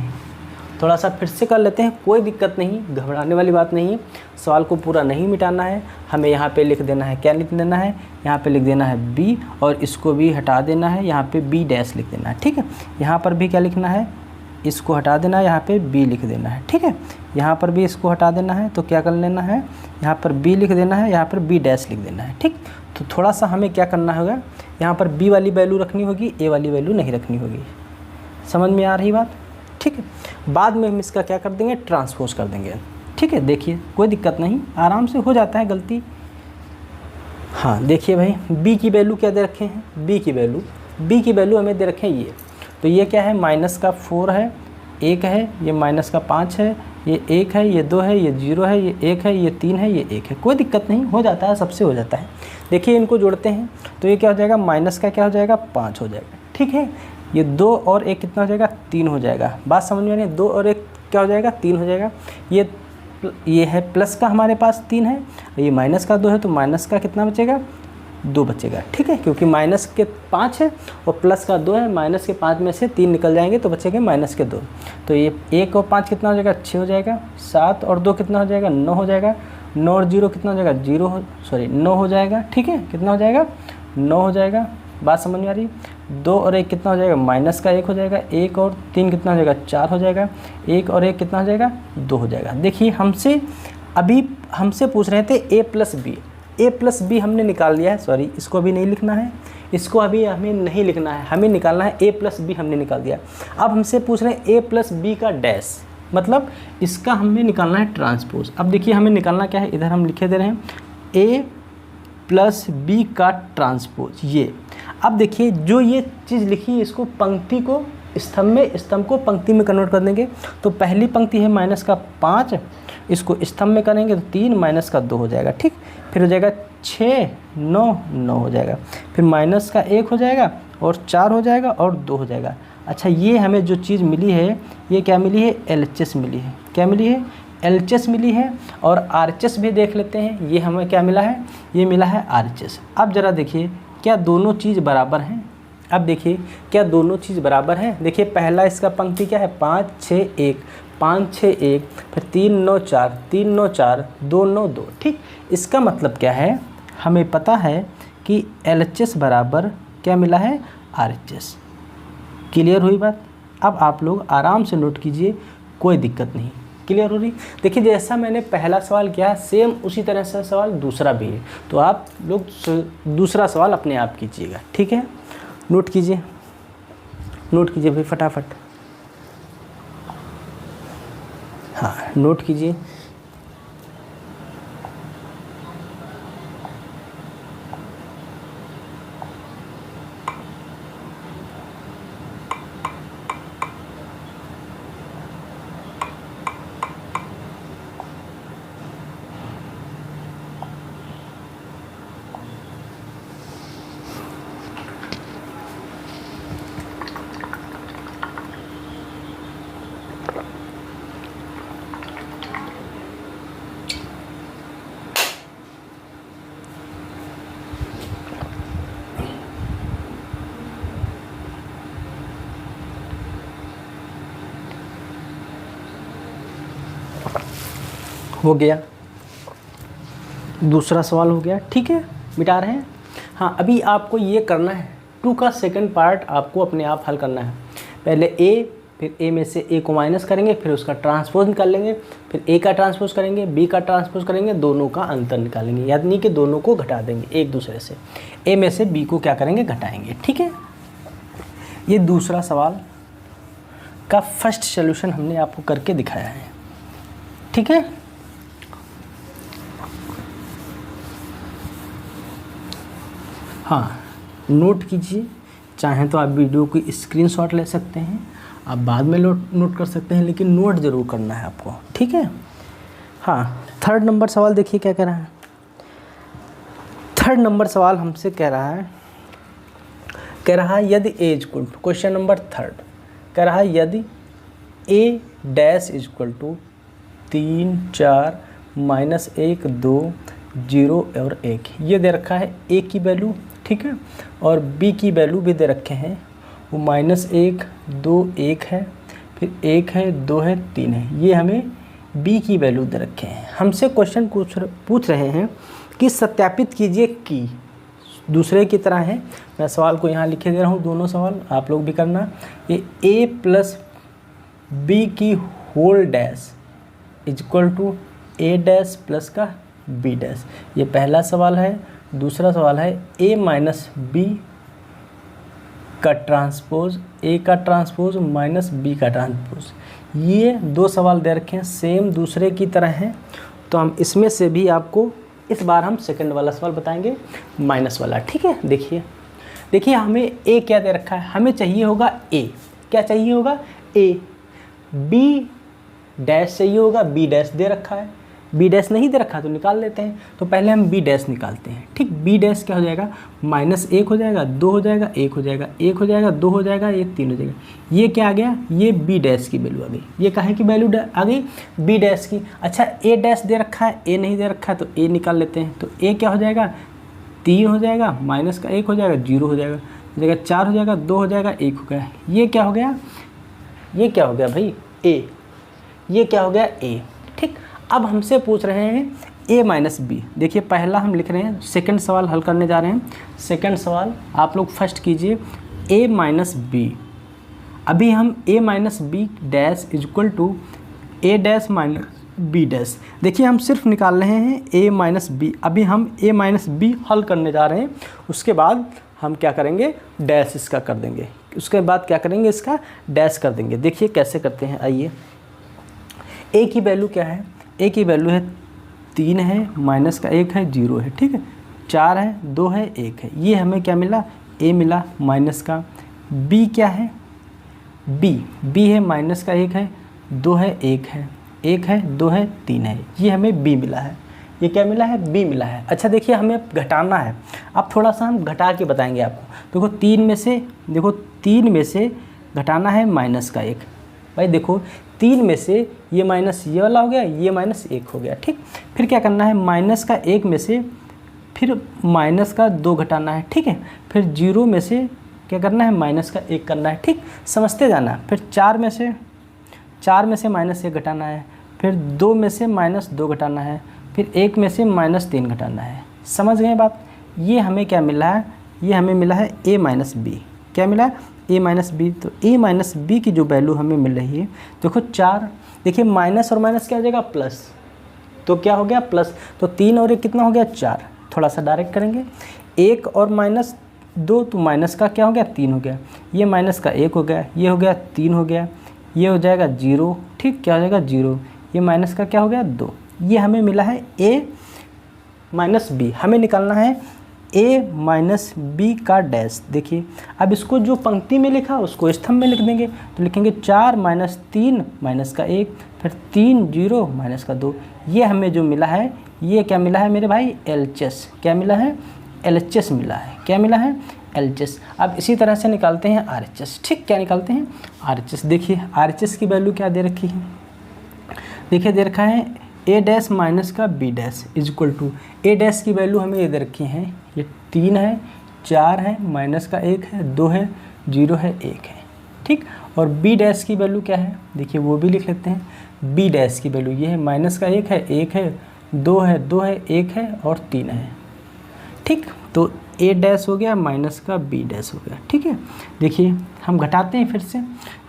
थोड़ा सा फिर से कर लेते हैं, कोई दिक्कत नहीं, घबराने वाली बात नहीं है। सवाल को पूरा नहीं मिटाना है, हमें यहाँ पे लिख देना है, क्या लिख देना है, यहाँ पे लिख देना है बी, और इसको भी हटा देना है, यहाँ पे बी डैश लिख देना है, ठीक है। यहाँ पर भी क्या लिखना है, इसको हटा देना है, यहाँ पे बी लिख देना है, ठीक है। यहाँ पर भी इसको हटा देना है, तो क्या कर लेना है, यहाँ पर बी लिख देना है, यहाँ पर बी डैश लिख देना है, ठीक। तो थोड़ा सा हमें क्या करना होगा, यहाँ पर बी वाली वैल्यू रखनी होगी, ए वाली वैल्यू नहीं रखनी होगी। समझ में आ रही बात, ठीक है। बाद में हम इसका क्या कर देंगे, ट्रांसपोज कर देंगे, ठीक है। देखिए कोई दिक्कत नहीं, आराम से हो जाता है गलती। हाँ देखिए भाई, बी की वैल्यू क्या दे रखे हैं, बी की वैल्यू हमें दे रखे हैं ये, तो ये क्या है, माइनस का 4 है, 1 है, ये माइनस का 5 है, ये 1 है, ये 2 है, ये 0 है, ये 1 है, ये 3 है, ये 1 है। कोई दिक्कत नहीं, हो जाता है, सबसे हो जाता है। देखिए इनको जोड़ते हैं तो ये क्या हो जाएगा, माइनस का क्या हो जाएगा, 5 हो जाएगा, ठीक है। ये 2 और 1 कितना हो जाएगा, 3 हो जाएगा। बात समझ में आ रही है, 2 और 1 क्या हो जाएगा, 3 हो जाएगा। ये है प्लस का, हमारे पास 3 है, ये माइनस का 2 है, तो माइनस का कितना बचेगा, 2 बचेगा, ठीक है। क्योंकि माइनस के 5 है और प्लस का 2 है, माइनस के 5 में से 3 निकल जाएंगे तो बचेंगे माइनस के 2। तो ये 1 और 5 कितना हो जाएगा, 6 हो जाएगा। 7 और 2 कितना हो जाएगा, 9 हो जाएगा। 9 और 0 कितना हो जाएगा, 9 हो जाएगा, ठीक है। कितना हो जाएगा, 9 हो जाएगा। बात समझ में आ रही है। 2 और 1 कितना हो जाएगा, माइनस का 1 हो जाएगा। 1 और 3 कितना हो जाएगा, 4 हो जाएगा। 1 और 1 कितना हो जाएगा, 2 हो जाएगा। देखिए हमसे पूछ रहे थे ए प्लस बी हमने निकाल लिया है, सॉरी इसको अभी नहीं लिखना है, इसको अभी हमें नहीं लिखना है, हमें निकालना है ए प्लस बी, हमने निकाल दिया। अब हमसे पूछ रहे हैं ए प्लस बी का डैश, मतलब इसका हमें निकालना है ट्रांसपोज। अब देखिए हमें निकालना क्या है, इधर हम लिखे दे रहे हैं ए प्लस बी का ट्रांसपोज। ये अब देखिए जो ये चीज़ लिखी है, इसको पंक्ति को स्तंभ में, स्तंभ को पंक्ति में कन्वर्ट कर देंगे। तो पहली पंक्ति है माइनस का 5, इसको स्तंभ में करेंगे तो 3 माइनस का 2 हो जाएगा, ठीक। फिर हो जाएगा 6 9 हो जाएगा। फिर माइनस का 1 हो जाएगा और 4 हो जाएगा और 2 हो जाएगा। अच्छा, ये हमें जो चीज़ मिली है, ये क्या मिली है, LHS मिली है। क्या मिली है, LHS मिली है। और RHS भी देख लेते हैं, ये हमें क्या मिला है, ये मिला है RHS। अब ज़रा देखिए क्या दोनों चीज़ बराबर हैं। अब देखिए क्या दोनों चीज़ बराबर हैं। देखिए पहला इसका पंक्ति क्या है, 5 6 1, 5 6 1, फिर 3 9 4, 3 9 4, 2 9 2, ठीक। इसका मतलब क्या है, हमें पता है कि LHS बराबर क्या मिला है, RHS। क्लियर हुई बात। अब आप लोग आराम से नोट कीजिए, कोई दिक्कत नहीं। क्लियर हो रही। देखिए जैसा मैंने पहला सवाल किया सेम उसी तरह से सवाल दूसरा भी है, तो आप लोग दूसरा सवाल अपने आप कीजिएगा, ठीक है। नोट कीजिए भाई फटाफट। हाँ नोट कीजिए। हो गया, दूसरा सवाल हो गया, ठीक है। मिटा रहे हैं। हाँ अभी आपको ये करना है, 2 का सेकंड पार्ट आपको अपने आप हल करना है। पहले ए, फिर ए में से ए को माइनस करेंगे, फिर उसका ट्रांसपोज निकाल लेंगे, फिर ए का ट्रांसपोज करेंगे, बी का ट्रांसपोज करेंगे, दोनों का अंतर निकालेंगे, यानी कि दोनों को घटा देंगे एक दूसरे से। ए में से बी को क्या करेंगे, घटाएंगे, ठीक है। ये दूसरा सवाल का फर्स्ट सोल्यूशन हमने आपको करके दिखाया है, ठीक है। हाँ नोट कीजिए, चाहें तो आप वीडियो की स्क्रीनशॉट ले सकते हैं, आप बाद में नोट कर सकते हैं, लेकिन नोट ज़रूर करना है आपको, ठीक है। हाँ, थर्ड नंबर सवाल देखिए क्या कह रहा है। थर्ड नंबर सवाल हमसे कह रहा है यदि A equal to, question number third कह रहा है यदि ए डैश इक्वल टू 3, 4, -1, 2, 0 और 1, ये दे रखा है ए की वैल्यू, ठीक है, और बी की वैल्यू भी दे रखे हैं, वो -1, 2, 1 है, फिर 1 है, 2 है, 3 है, ये हमें बी की वैल्यू दे रखे हैं। हमसे क्वेश्चन पूछ रहे हैं कि सत्यापित कीजिए कि, दूसरे की तरह है, मैं सवाल को यहाँ लिखे दे रहा हूँ, दोनों सवाल आप लोग भी करना। ये ए प्लस बी की whole dash equal to A dash plus का बी डैश, ये पहला सवाल है। दूसरा सवाल है ए माइनस बी का ट्रांसपोज, ए का ट्रांसपोज माइनस बी का ट्रांसपोज। ये दो सवाल दे रखे हैं, सेम दूसरे की तरह हैं, तो हम इसमें से भी आपको इस बार हम सेकंड वाला सवाल बताएंगे, माइनस वाला, ठीक है। देखिए हमें ए क्या दे रखा है, हमें चाहिए होगा ए, क्या चाहिए होगा ए, बी डैश चाहिए होगा, बी डैश दे रखा है, बी डैश नहीं दे रखा तो निकाल लेते हैं। तो पहले हम बी डैश निकालते हैं, ठीक। बी डैश क्या हो जाएगा, -1 हो जाएगा, 2 हो जाएगा, 1 हो जाएगा, 1 हो जाएगा, 2 हो जाएगा, ये 3 हो जाएगा। ये क्या आ गया, ये बी डैश की वैल्यू आ गई। ये कहाँ की वैल्यू आ गई, बी डैश की। अच्छा, ए डैश दे रखा है, ए नहीं दे रखा है, तो ए निकाल लेते हैं। तो ए क्या हो जाएगा, 3 हो जाएगा, माइनस का 1 हो जाएगा, 0 हो जाएगा, 4 हो जाएगा, 2 हो जाएगा, 1 हो गया। ये क्या हो गया, ये क्या हो गया भाई, ए, ये क्या हो गया ए, ठीक। अब हमसे पूछ रहे हैं ए माइनस बी। देखिए पहला हम लिख रहे हैं, सेकंड सवाल हल करने जा रहे हैं। सेकंड सवाल आप लोग फर्स्ट कीजिए, ए माइनस बी। अभी हम A minus B dash equal to A dash minus B dash. देखिए हम सिर्फ निकाल रहे हैं ए माइनस बी। अभी हम ए माइनस बी हल करने जा रहे हैं, उसके बाद हम क्या करेंगे, डैश इसका कर देंगे। उसके बाद क्या करेंगे, इसका डैश कर देंगे। देखिए कैसे करते हैं, आइए। ए की वैल्यू क्या है, ए की वैल्यू है 3 है, माइनस का 1 है, 0 है, ठीक है, 4 है, 2 है, 1 है। ये हमें क्या मिला, ए मिला माइनस का। बी क्या है, बी है माइनस का 1 है, 2 है, 1 है, 1 है, 2 है, 3 है, ये हमें बी मिला है। ये क्या मिला है, बी मिला है। अच्छा देखिए हमें घटाना है, अब थोड़ा सा हम घटा के बताएंगे आपको। देखो 3 में से घटाना है माइनस का 1। भाई देखो 3 में से ये माइनस ये वाला हो गया, ये माइनस 1 हो गया, ठीक। फिर क्या करना है, माइनस का 1 में से फिर माइनस का 2 घटाना है, ठीक है। फिर 0 में से क्या करना है, माइनस का 1 करना है, ठीक। समझते जाना। फिर 4 में से माइनस 1 घटाना है, फिर 2 में से माइनस 2 घटाना है, फिर 1 में से -3 घटाना है। समझ गए बात। ये हमें क्या मिला है, ये हमें मिला है ए माइनस बी। क्या मिला है, ए माइनस बी। तो ए माइनस बी की जो वैल्यू हमें मिल रही है, देखो 4, देखिए माइनस और माइनस क्या हो जाएगा, प्लस, तो क्या हो गया प्लस। तो 3 और 1 कितना हो गया, 4। थोड़ा सा डायरेक्ट करेंगे, 1 और -2, तो माइनस का क्या हो गया, 3 हो गया। ये माइनस का 1 हो गया, ये हो गया 3 हो गया, ये हो जाएगा 0, ठीक। क्या हो जाएगा 0, ये माइनस का क्या हो गया 2। ये हमें मिला है ए माइनस बी। हमें निकालना है ए माइनस बी का डैश। देखिए अब इसको जो पंक्ति में लिखा उसको स्तंभ में लिख देंगे। तो लिखेंगे 4 - 3 माइनस का 1, फिर 3 0 माइनस का 2। ये हमें जो मिला है, ये क्या मिला है मेरे भाई, एलएचएस। क्या मिला है, एलएचएस मिला है। क्या मिला है, एलएचएस। अब इसी तरह से निकालते हैं आरएचएस, ठीक। क्या निकालते हैं, आरएचएस। देखिए आरएचएस की वैल्यू क्या दे रखी है, देखिए दे रखा है ए डैश माइनस का B dash equal to, A dash की वैल्यू हमें ये दे रखी है, ये 3 है, 4 है, माइनस का 1 है, 2 है, 0 है, 1 है, ठीक। और बी डैश की वैल्यू क्या है, देखिए वो भी लिख लेते हैं। बी डैश की वैल्यू ये है, माइनस का 1 है, 1 है, 2 है, 2 है, 1 है और 3 है, ठीक। तो ए डैश हो गया, माइनस का बी डैश हो गया, ठीक है। देखिए हम घटाते हैं फिर से।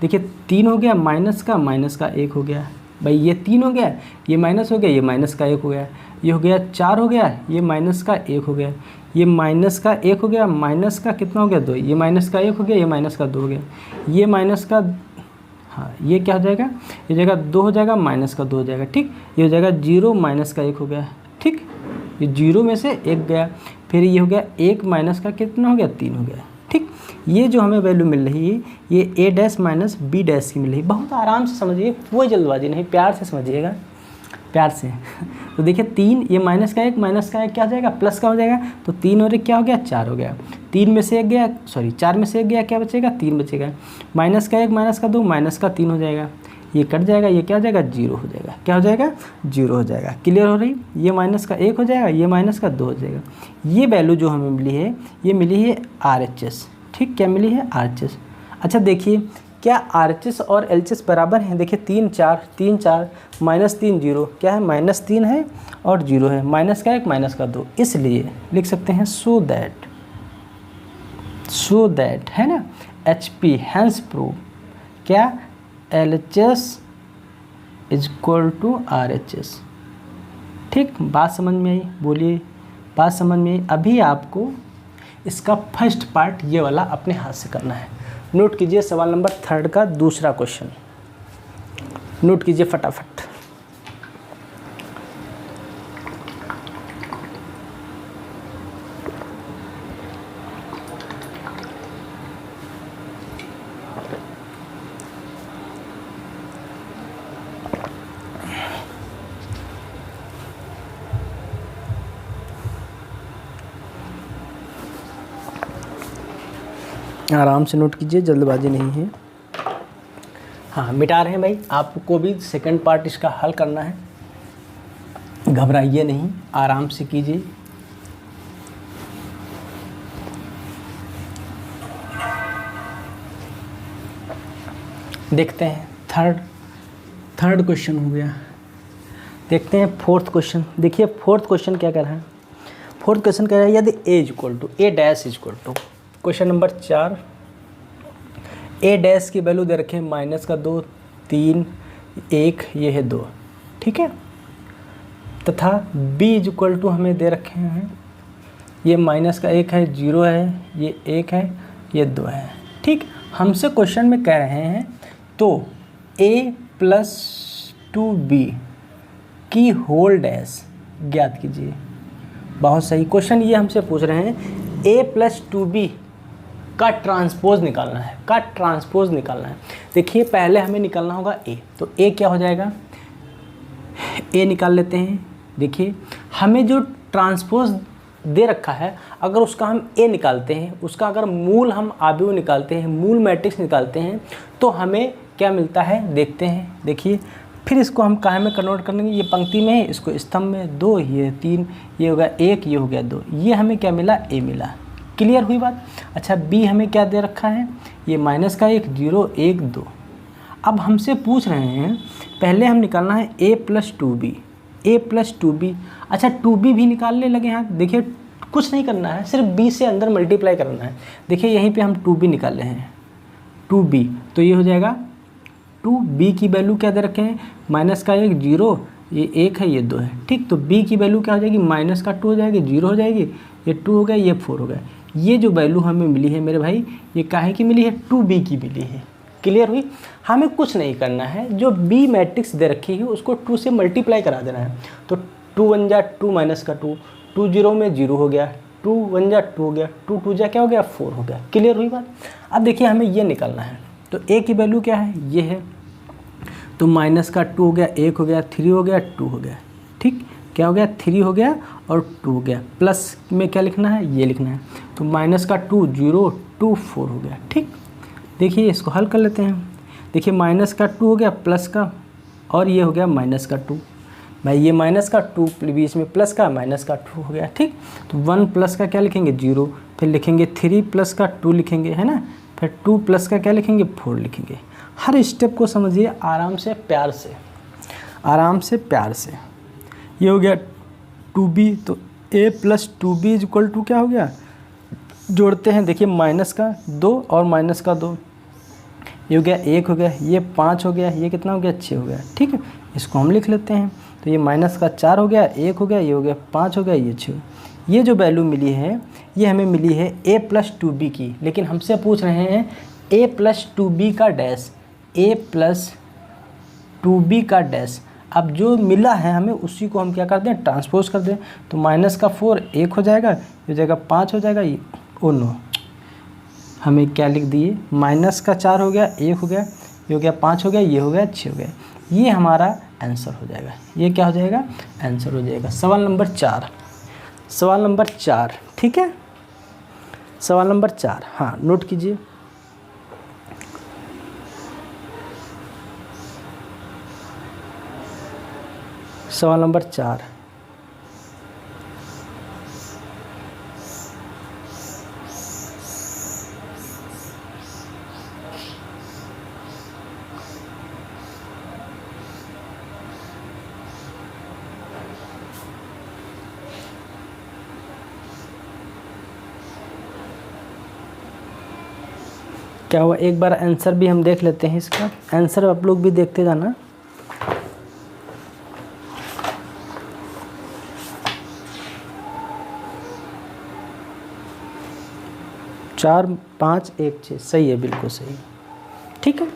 देखिए 3 हो गया, माइनस का 1 हो गया, भाई ये 3 हो गया, ये माइनस हो गया, ये माइनस का 1 हो गया, ये हो गया 4 हो गया, ये माइनस का 1 हो गया, ये माइनस का 1 हो गया, माइनस का कितना हो गया 2, ये माइनस का 1 हो गया, ये माइनस का 2 हो गया, ये माइनस का, हाँ ये क्या हो जाएगा, ये जगह 2 हो जाएगा, माइनस का 2 हो जाएगा, ठीक। ये हो जाएगा 0 माइनस का 1 हो गया, ठीक। ये 0 में से 1 गया, फिर ये हो गया 1 माइनस का कितना हो गया 3 हो गया, ठीक, ये जो हमें वैल्यू मिल रही है ये ए डैश माइनस बी डैश की मिल रही है। बहुत आराम से समझिए, कोई जल्दबाजी नहीं, प्यार से समझिएगा, प्यार से। तो देखिए 3, ये माइनस का एक क्या हो जाएगा, प्लस का हो जाएगा। तो 3 और 1 क्या हो गया, 4 हो गया। 3 में से 1 गया, सॉरी 4 में से 1 गया, क्या बचेगा, 3 बचेगा। माइनस का 1 माइनस का 2 माइनस का 3 हो जाएगा। ये कट जाएगा, ये क्या हो जाएगा, 0 हो जाएगा। क्या हो जाएगा, 0 हो जाएगा। क्लियर हो रही, ये माइनस का 1 हो जाएगा, ये माइनस का 2 हो जाएगा। ये वैल्यू जो हमें मिली है ये मिली है RHS। ठीक, क्या मिली है, RHS। अच्छा देखिए, क्या RHS और LHS बराबर हैं? देखिए 3 4 माइनस 3 0, क्या है, -3 है और 0 है। माइनस का 1 माइनस का 2, इसलिए लिख सकते हैं सो दैट, है ना, HP हैंस प्रूव क्या, LHS इक्वल टू RHS। ठीक, बात समझ में आई, बोलिए, बात समझ में आई। अभी आपको इसका फर्स्ट पार्ट ये वाला अपने हाथ से करना है। नोट कीजिए सवाल नंबर 3 का दूसरा क्वेश्चन, नोट कीजिए फटाफट। आराम से नोट कीजिए, जल्दबाजी नहीं है। हाँ, मिटा रहे हैं भाई, आपको भी सेकंड पार्ट इसका हल करना है, घबराइए नहीं, आराम से कीजिए। देखते हैं थर्ड क्वेश्चन हो गया। देखते हैं फोर्थ क्वेश्चन। देखिए फोर्थ क्वेश्चन क्या कह रहा है, फोर्थ क्वेश्चन कह रहा है यदि A equal to A dash equal to, question number 4, A dash की वैल्यू दे रखे हैं माइनस का 2 3 1, ये है 2, ठीक है, तथा बी इक्वल टू हमें दे रखे हैं ये माइनस का 1 है, 0 है, ये 1 है, ये 2 है। ठीक, हमसे क्वेश्चन में कह रहे हैं तो a प्लस 2b की होल डैश ज्ञात कीजिए। बहुत सही क्वेश्चन ये हमसे पूछ रहे हैं, a प्लस 2b का ट्रांसपोज निकालना है, देखिए पहले हमें निकालना होगा a, तो a क्या हो जाएगा, a निकाल लेते हैं। देखिए हमें जो ट्रांसपोज दे रखा है, अगर उसका हम a निकालते हैं, उसका अगर मूल हम आव्यूह निकालते हैं, मूल मैट्रिक्स निकालते हैं, तो हमें क्या मिलता है, देखते हैं। देखिए फिर इसको हम काहे में कन्वर्ट करेंगे, ये पंक्ति में है, इसको स्तंभ में, 2 ये 3, ये हो गया 1, ये हो गया 2, ये हमें क्या मिला, a मिला। क्लियर हुई बात। अच्छा b हमें क्या दे रखा है, ये माइनस का 1 0 1 2। अब हमसे पूछ रहे हैं, पहले हम निकालना है a plus 2b, a plus 2b। अच्छा 2b भी निकालने लगे हैं। देखिए कुछ नहीं करना है, सिर्फ b से अंदर मल्टीप्लाई करना है। देखिए यहीं पे हम 2b निकाल रहे हैं, 2b, तो ये हो जाएगा 2b की वैल्यू क्या दे रखे हैं, माइनस का 1 0, ये 1 है, ये 2 है। ठीक, तो b की वैल्यू क्या हो जाएगी, माइनस का 2 हो जाएगी, 0 हो जाएगी, ये 2 हो गया, ये 4 हो गया। ये जो वैल्यू हमें मिली है मेरे भाई, ये काहे की मिली है, 2b की मिली है। क्लियर हुई। हमें कुछ नहीं करना है, जो b मैट्रिक्स दे रखी है उसको 2 से मल्टीप्लाई करा देना है। तो 2 1 जा 2 माइनस का 2, 2 0 में 0 हो गया, 2 1 जा 2 हो गया, 2 2 जा क्या हो गया, 4 हो गया। क्लियर हुई बात। अब देखिए हमें ये निकालना है, तो a की वैल्यू क्या है, ये है, तो माइनस का 2 हो गया, 1 हो गया, 3 हो गया, 2 हो गया। ठीक, क्या हो गया, 3 हो गया और 2 हो गया। प्लस में क्या लिखना है, ये लिखना है, तो माइनस का 2 0 2 4 हो गया। ठीक, देखिए इसको हल कर लेते हैं। देखिए माइनस का 2 हो गया प्लस का, और ये हो गया माइनस का 2। भाई ये माइनस का 2 बीच में प्लस का, माइनस का 2 हो गया। ठीक, तो 1 प्लस का क्या लिखेंगे, 0, फिर लिखेंगे 3 प्लस का 2 लिखेंगे, है ना, फिर 2 प्लस का क्या लिखेंगे, 4 लिखेंगे। हर स्टेप को समझिए आराम से, प्यार से, आराम से, प्यार से। ये हो गया 2b, तो a plus 2b is equal to क्या हो गया, जोड़ते हैं। देखिए माइनस का 2 और माइनस का 2, ये हो गया 1 हो गया, ये 5 हो गया, ये कितना हो गया, 6 हो गया। ठीक है, इसको हम लिख लेते हैं। तो ये माइनस का 4 हो गया, 1 हो गया, ये हो गया 5 हो गया, ये 6। ये जो वैल्यू मिली है ये हमें मिली है a प्लस 2b की, लेकिन हमसे पूछ रहे हैं a प्लस 2b का डैश, a प्लस 2b का डैश। अब जो मिला है हमें उसी को हम क्या कर दें, ट्रांसपोज कर दें। तो माइनस का 4 1 हो जाएगा, ये हो जाएगा 5 हो जाएगा, ये ओ नो, हमें क्या लिख दिए, माइनस का 4 हो गया, 1 हो गया, ये हो गया 5 हो गया, ये हो गया 6 हो गया। ये हमारा आंसर हो जाएगा। ये क्या हो जाएगा, आंसर हो जाएगा। सवाल नंबर 4, सवाल नंबर 4, ठीक है। सवाल नंबर 4, हाँ नोट कीजिए। सवाल नंबर 4, क्या हुआ, एक बार आंसर भी हम देख लेते हैं। इसका आंसर आप लोग भी देखते जाना। चार 5 1 6 सही है, बिल्कुल सही, ठीक है।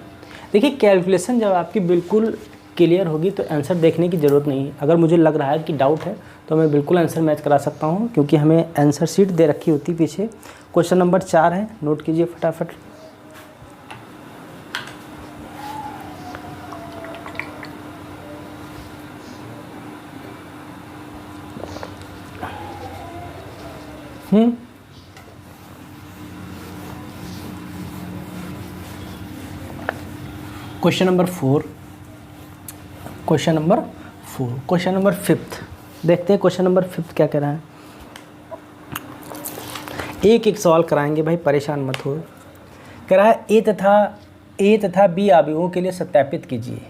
देखिए कैलकुलेशन जब आपकी बिल्कुल क्लियर होगी तो आंसर देखने की ज़रूरत नहीं है। अगर मुझे लग रहा है कि डाउट है तो मैं बिल्कुल आंसर मैच करा सकता हूँ, क्योंकि हमें आंसर शीट दे रखी होती पीछे। क्वेश्चन नंबर 4 है, नोट कीजिए फटाफट। Question number 4, question number 4, question number 5 देखते हैं। क्वेश्चन नंबर 5 क्या कह रहा है। एक एक सवाल कराएंगे भाई, परेशान मत हो। कह रहा है ए तथा बी अवयवों के लिए सत्यापित कीजिए।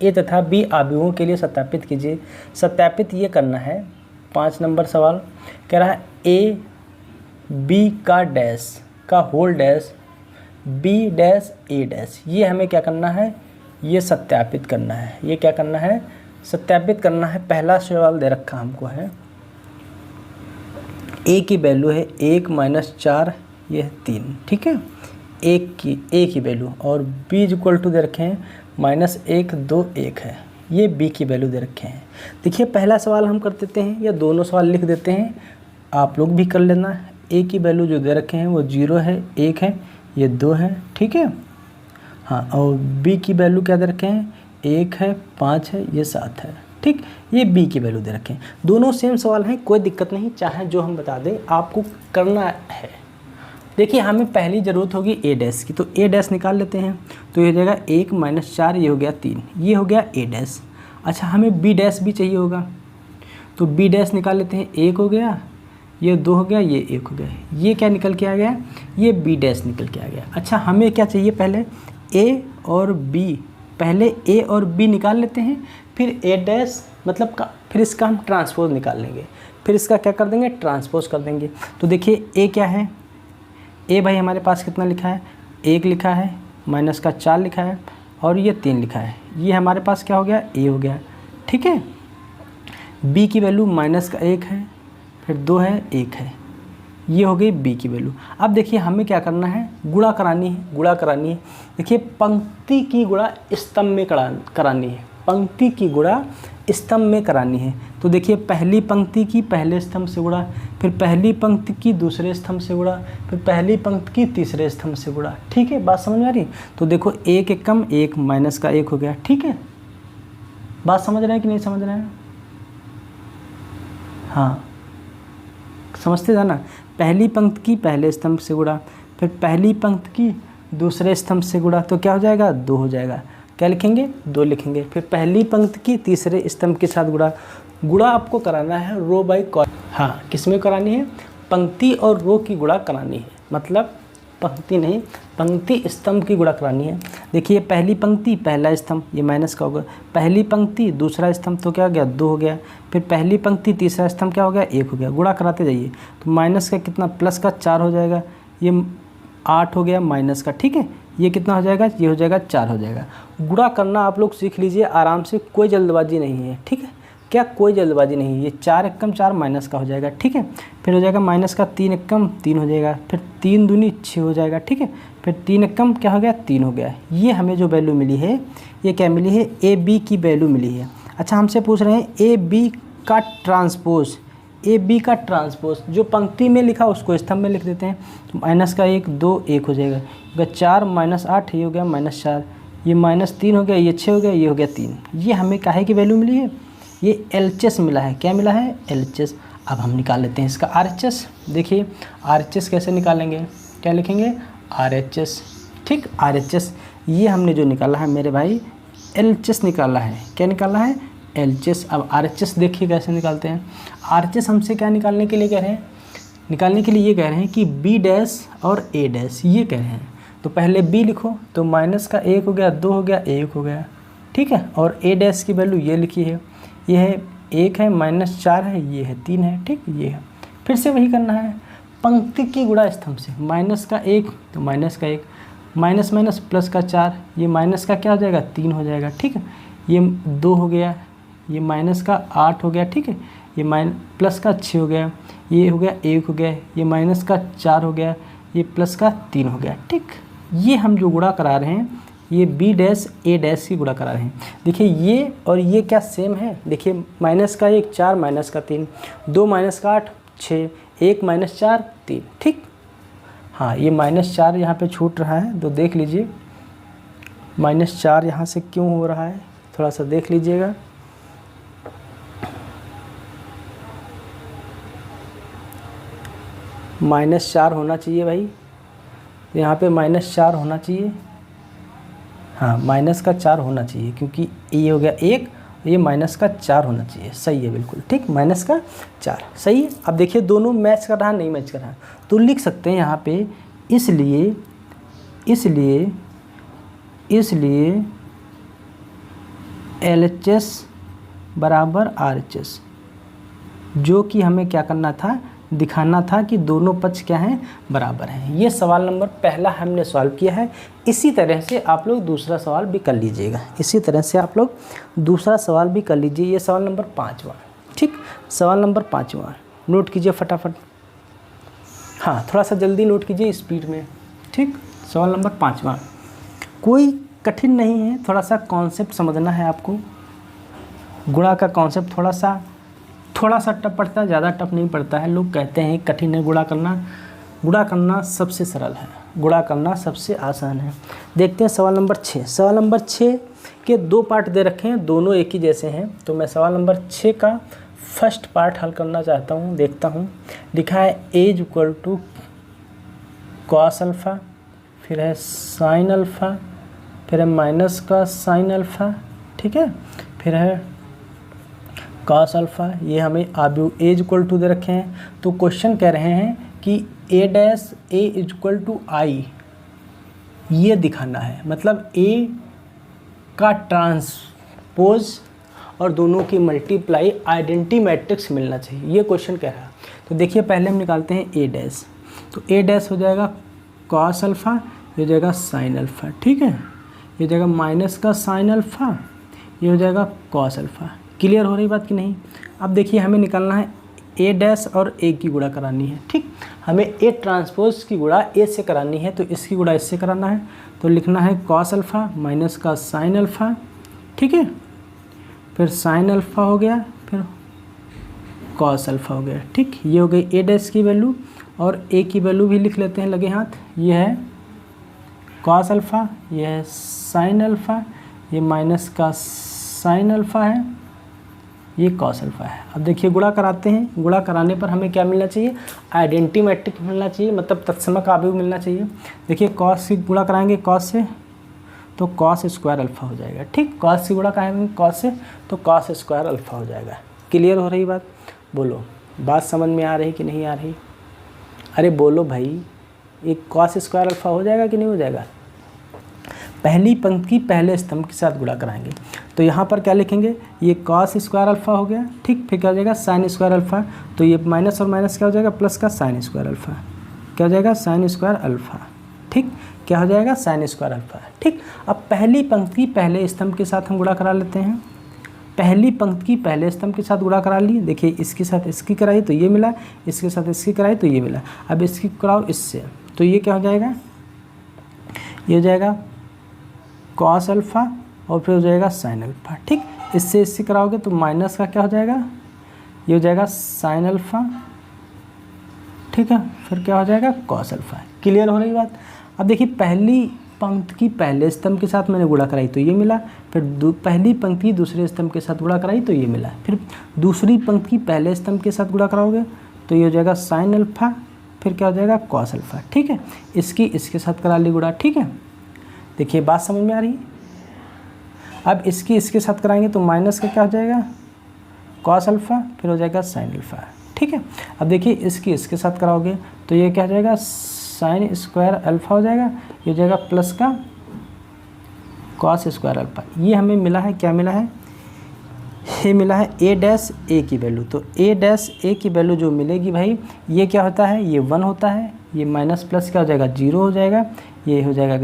ए तथा बी अवयवों के लिए सत्यापित कीजिए। सत्यापित ये करना है। 5 नंबर सवाल कह रहा है ए बी का डैश का होल डैश बी डैश ए डैश, ये हमें क्या करना है, ये सत्यापित करना है। ये क्या करना है, सत्यापित करना है। पहला सवाल दे रखा हमको है, ए की वैल्यू है 1 - 4, ये है 3, ठीक है। ए की वैल्यू और बी इक्वल टू दे रखे हैं -1 2 1 है, ये बी की वैल्यू दे रखे हैं। देखिए पहला सवाल हम कर देते हैं या दोनों सवाल लिख देते हैं, आप लोग भी कर लेना। ए की वैल्यू जो दे रखे हैं वो 0 है, 1 है, ये 2 है, ठीक है। हाँ, और बी की वैल्यू क्या दे रखे हैं, 1 है, 5 है, ये 7 है, ठीक। ये बी की वैल्यू दे रखे हैं। दोनों सेम सवाल हैं, कोई दिक्कत नहीं, चाहे जो हम बता दें, आपको करना है। देखिए हमें पहली ज़रूरत होगी ए डैश की, तो ए डैश निकाल लेते हैं। तो ये हो जाएगा 1 - 4, ये हो गया 3, ये हो गया ए डैश। अच्छा हमें बी डैश भी चाहिए होगा, तो बी डैश निकाल लेते हैं। 1 हो गया, ये 2 हो गया, ये 1 हो गया, ये क्या निकल के आ गया, ये बी डैश निकल के आ गया। अच्छा हमें क्या चाहिए, पहले ए और बी, पहले ए और बी निकाल लेते हैं, फिर ए डैश मतलब फिर इसका हम ट्रांसपोज निकाल लेंगे, फिर इसका क्या कर देंगे, ट्रांसपोज कर देंगे। तो देखिए ए क्या है, ए भाई हमारे पास कितना लिखा है, 1 लिखा है, माइनस का 4 लिखा है, और ये 3 लिखा है। ये हमारे पास क्या हो गया, ए हो गया, ठीक है। बी की वैल्यू -1 है, फिर 2 है, 1 है, ये हो गई बी की वैल्यू। अब देखिए हमें क्या करना है, गुणा करानी है, गुणा करानी है। देखिए पंक्ति की गुणा स्तंभ में करानी है, पंक्ति की गुणा स्तंभ में करानी है। तो देखिए पहली पंक्ति की पहले स्तंभ से गुणा, फिर पहली पंक्ति की दूसरे स्तंभ से गुणा, फिर पहली पंक्ति की तीसरे स्तंभ से गुणा, ठीक है। बात समझ में आ रही। तो देखो 1 1 कम 1 माइनस का 1 हो गया, ठीक है। बात समझ रहे हैं कि नहीं समझ रहे हैं, हाँ समझते जाना। पहली पंक्ति की पहले स्तंभ से गुणा, फिर पहली पंक्ति की दूसरे स्तंभ से गुणा, तो क्या हो जाएगा, 2 हो जाएगा। क्या लिखेंगे, 2 लिखेंगे। फिर पहली पंक्ति की तीसरे स्तंभ के साथ गुणा, गुणा आपको कराना है रो बाई कॉलम। हाँ किस में करानी है, पंक्ति और रो की गुणा करानी है, मतलब पंक्ति नहीं, पंक्ति स्तंभ की गुणा करानी है। देखिए पहली पंक्ति पहला स्तंभ, ये माइनस का होगा, पहली पंक्ति दूसरा स्तंभ, तो क्या हो गया, 2 हो गया। फिर पहली पंक्ति तीसरा स्तंभ क्या हो गया, 1 हो गया। गुणा कराते जाइए, तो माइनस का कितना, प्लस का 4 हो जाएगा, ये 8 हो गया माइनस का, ठीक है। ये कितना हो जाएगा, ये हो जाएगा 4 हो जाएगा। गुणा करना आप लोग सीख लीजिए आराम से, कोई जल्दबाजी नहीं है, ठीक है। क्या कोई जल्दबाजी नहीं है। ये 4 एकम 4 माइनस का हो जाएगा, ठीक है। फिर हो जाएगा माइनस का 3 एकम 3 हो जाएगा, फिर 3 दूनी 6 हो जाएगा, ठीक है। फिर 3 एकम क्या हो गया, 3 हो गया। ये हमें जो वैल्यू मिली है, ये क्या मिली है, ए बी की वैल्यू मिली है। अच्छा हमसे पूछ रहे हैं ए बी का ट्रांसपोज, ए बी का ट्रांसपोज, जो पंक्ति में लिखा उसको स्तंभ में लिख देते हैं। तो माइनस का 1 2 1 हो जाएगा, 4 माइनस 8 ये हो गया -4, ये -3 हो गया, ये 6 हो गया, ये हो गया 3। ये हमें काहे की वैल्यू मिली है, ये LHS मिला है। क्या मिला है, LHS। अब हम निकाल लेते हैं इसका RHS। देखिए RHS कैसे निकालेंगे, क्या लिखेंगे, RHS। ठीक, RHS ये हमने जो निकाला है मेरे भाई LHS निकाला है। क्या निकाला है, LHS। अब RHS देखिए कैसे निकालते हैं। RHS हमसे क्या निकालने के लिए कह रहे हैं, निकालने के लिए ये कह रहे हैं कि B डैश और A डैश, ये कह रहे हैं। तो पहले B लिखो, तो माइनस का 1 हो गया, 2 हो गया, 1 हो गया, ठीक है। और A डैश की वैल्यू ये लिखी है, ये है 1 है, -4 है, ये है 3 है, ठीक, ये है। फिर से वही करना है, पंक्ति की गुणा स्तंभ से। माइनस का 1 तो माइनस का 1, माइनस माइनस प्लस का 4, ये माइनस का क्या हो जाएगा, 3 हो जाएगा, ठीक है। ये 2 हो गया, ये माइनस का 8 हो गया, ठीक है। ये प्लस का 6 हो गया, ये हो गया 1 हो गया, ये माइनस का 4 हो गया, ये प्लस का 3 हो गया, ठीक। ये हम जो गुणा करा रहे हैं, ये B डैश A डैश की गुणा करा रहे हैं। देखिए ये और ये क्या सेम है, देखिए माइनस का 1 4, माइनस का 3, 2 माइनस का 8 6, 1 माइनस 4 3, ठीक। हाँ, ये -4 यहाँ पे छूट रहा है, तो देख लीजिए -4 यहाँ से क्यों हो रहा है, थोड़ा सा देख लीजिएगा। -4 होना चाहिए भाई, यहाँ पे -4 होना चाहिए। हाँ, माइनस का 4 होना चाहिए, क्योंकि ये हो गया 1, ये माइनस का 4 होना चाहिए। सही है, बिल्कुल ठीक, माइनस का 4 सही है। अब देखिए दोनों मैच कर रहा है, नहीं मैच कर रहा है, तो लिख सकते हैं यहाँ पे इसलिए LHS बराबर RHS, जो कि हमें क्या करना था, दिखाना था कि दोनों पक्ष क्या हैं, बराबर हैं। ये सवाल नंबर पहला हमने सॉल्व किया है। इसी तरह से आप लोग दूसरा सवाल भी कर लीजिएगा, ये सवाल नंबर 5वां, ठीक। सवाल नंबर 5वां नोट कीजिए फटाफट, हाँ थोड़ा सा जल्दी नोट कीजिए स्पीड में, ठीक। सवाल नंबर 5वां कोई कठिन नहीं है, थोड़ा सा कॉन्सेप्ट समझना है आपको। गुणा का कॉन्सेप्ट थोड़ा सा टफ पड़ता है, ज़्यादा टफ नहीं पड़ता है। लोग कहते हैं कठिन है गुणा करना सबसे सरल है, गुणा करना सबसे आसान है। देखते हैं सवाल नंबर 6। सवाल नंबर 6 के 2 पार्ट दे रखे हैं, दोनों एक ही जैसे हैं। तो मैं सवाल नंबर 6 का फर्स्ट पार्ट हल करना चाहता हूँ, देखता हूँ। लिखा है A = cos अल्फ़ा, फिर है sin अल्फ़ा, फिर है माइनस का sin अल्फ़ा, ठीक है, फिर है cos अल्फ़ा। ये हमें अब A = दे रखे हैं। तो क्वेश्चन कह रहे हैं कि A = I ये दिखाना है, मतलब A का ट्रांसपोज और दोनों की मल्टीप्लाई आइडेंटिटी मैट्रिक्स मिलना चाहिए, ये क्वेश्चन कह रहा है। तो देखिए पहले हम निकालते हैं A डैश, तो A डैश हो जाएगा cos अल्फ़ा, ये हो जाएगा sin अल्फ़ा, ठीक है। ये हो जाएगा माइनस का sin अल्फ़ा, ये हो जाएगा cos अल्फ़ा। क्लियर हो रही बात कि नहीं। अब देखिए हमें निकालना है A डैश और A की गुणा करानी है, ठीक। हमें A ट्रांसपोज की गुणा A से करानी है, तो इसकी गुणा इससे कराना है। तो लिखना है cos अल्फ़ा माइनस का sin अल्फ़ा, ठीक है, फिर sin अल्फ़ा हो गया, फिर cos अल्फ़ा हो गया, ठीक। ये हो गई A डैश की वैल्यू, और A की वैल्यू भी लिख लेते हैं लगे हाथ। ये है cos अल्फ़ा, ये है sin अल्फ़ा, ये माइनस का sin अल्फ़ा है, ये cos अल्फ़ा है। अब देखिए गुणा कराते हैं, गुणा कराने पर हमें क्या मिलना चाहिए, आइडेंटिटी मैट्रिक्स मिलना चाहिए, मतलब तत्समक आव्यूह मिलना चाहिए। देखिए cos से गुणा कराएंगे cos से, तो cos स्क्वायर अल्फ़ा हो जाएगा, ठीक। cos से गुणा कराएंगे cos से, तो cos स्क्वायर अल्फ़ा हो जाएगा। क्लियर हो रही बात, बोलो बात समझ में आ रही कि नहीं आ रही, अरे बोलो भाई, एक cos स्क्वायर अल्फ़ा हो जाएगा कि नहीं हो जाएगा। पहली पंक्ति पहले स्तंभ के साथ गुणा कराएंगे, तो यहाँ पर क्या लिखेंगे, ये cos स्क्वायर अल्फ़ा हो गया, ठीक। फिर क्या हो जाएगा sin स्क्वायर अल्फ़ा, तो ये माइनस और माइनस क्या हो जाएगा, प्लस का sin स्क्वायर अल्फ़ा, क्या हो जाएगा sin स्क्वायर अल्फ़ा, ठीक। क्या हो जाएगा sin स्क्वायर अल्फ़ा, ठीक। अब पहली पंक्ति पहले स्तंभ के साथ हम गुणा करा लेते हैं। पहली पंक्ति पहले स्तंभ के साथ गुणा करा ली, देखिए इसके साथ इसकी कराई तो ये मिला, इसके साथ इसकी कराई तो ये मिला। अब इसकी कराओ इससे, तो ये क्या हो जाएगा, ये हो जाएगा cos अल्फ़ा और फिर हो जाएगा sin अल्फ़ा, ठीक। इससे इससे कराओगे तो माइनस का क्या हो जाएगा, ये हो जाएगा साइन अल्फ़ा, ठीक है, फिर क्या हो जाएगा कॉस अल्फ़ा। क्लियर हो रही बात। अब देखिए पहली पंक्ति पहले स्तंभ के साथ मैंने गुणा कराई तो ये मिला, फिर पहली पंक्ति दूसरे स्तंभ के साथ गुणा कराई तो ये मिला, फिर दूसरी पंक्ति पहले स्तंभ के साथ गुणा कराओगे तो ये हो जाएगा साइन अल्फ़ा, फिर क्या हो जाएगा कॉस अल्फ़ा, ठीक है। इसकी इसके साथ करा ली गुणा, ठीक है। देखिए बात समझ में आ रही है। अब इसकी इसके साथ कराएंगे तो माइनस का क्या हो जाएगा कॉस अल्फ़ा, फिर हो जाएगा साइन अल्फ़ा, ठीक है। अब देखिए इसकी इसके साथ कराओगे तो ये क्या हो जाएगा साइन स्क्वायर अल्फ़ा हो जाएगा, ये हो जाएगा प्लस का कॉस स्क्वायर अल्फ़ा। ये हमें मिला है, क्या मिला है, ये मिला है ए डैश ए की वैल्यू। तो ए डैश ए की वैल्यू जो मिलेगी भाई, ये क्या होता है, ये 1 होता है, ये माइनस प्लस क्या हो जाएगा 0 हो जाएगा, ये हो जाएगा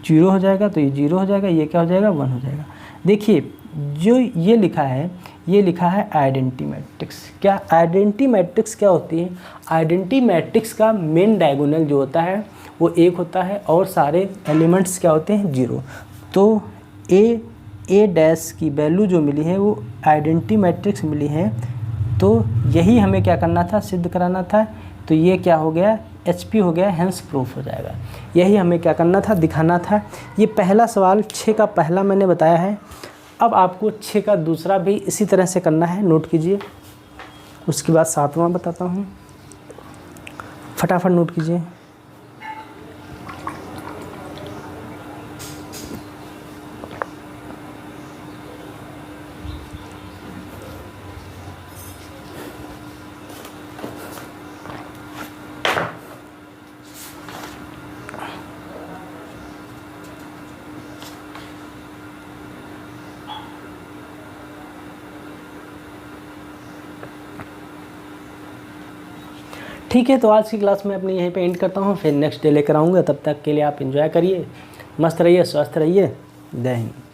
0 हो जाएगा, तो ये 0 हो जाएगा, ये क्या हो जाएगा 1 हो जाएगा। देखिए जो ये लिखा है, ये लिखा है आइडेंटिटी मैट्रिक्स। क्या आइडेंटिटी मैट्रिक्स क्या होती है, आइडेंटिटी मैट्रिक्स का मेन डायगोनल जो होता है वो 1 होता है और सारे एलिमेंट्स क्या होते हैं 0। तो ए डैश की वैल्यू जो मिली है वो आइडेंटिटी मैट्रिक्स मिली है, तो यही हमें क्या करना था, सिद्ध कराना था। तो ये क्या हो गया HP हो गया, हेंस प्रूफ हो जाएगा। यही हमें क्या करना था, दिखाना था। ये पहला सवाल 6 का पहला मैंने बताया है। अब आपको 6 का दूसरा भी इसी तरह से करना है, नोट कीजिए। उसके बाद 7वां बताता हूँ, फटाफट नोट कीजिए। ठीक है, तो आज की क्लास में अपनी यहीं पे एंड करता हूँ, फिर नेक्स्ट डे लेकर आऊँगा। तब तक के लिए आप एंजॉय करिए, मस्त रहिए, स्वस्थ रहिए। जय हिंद।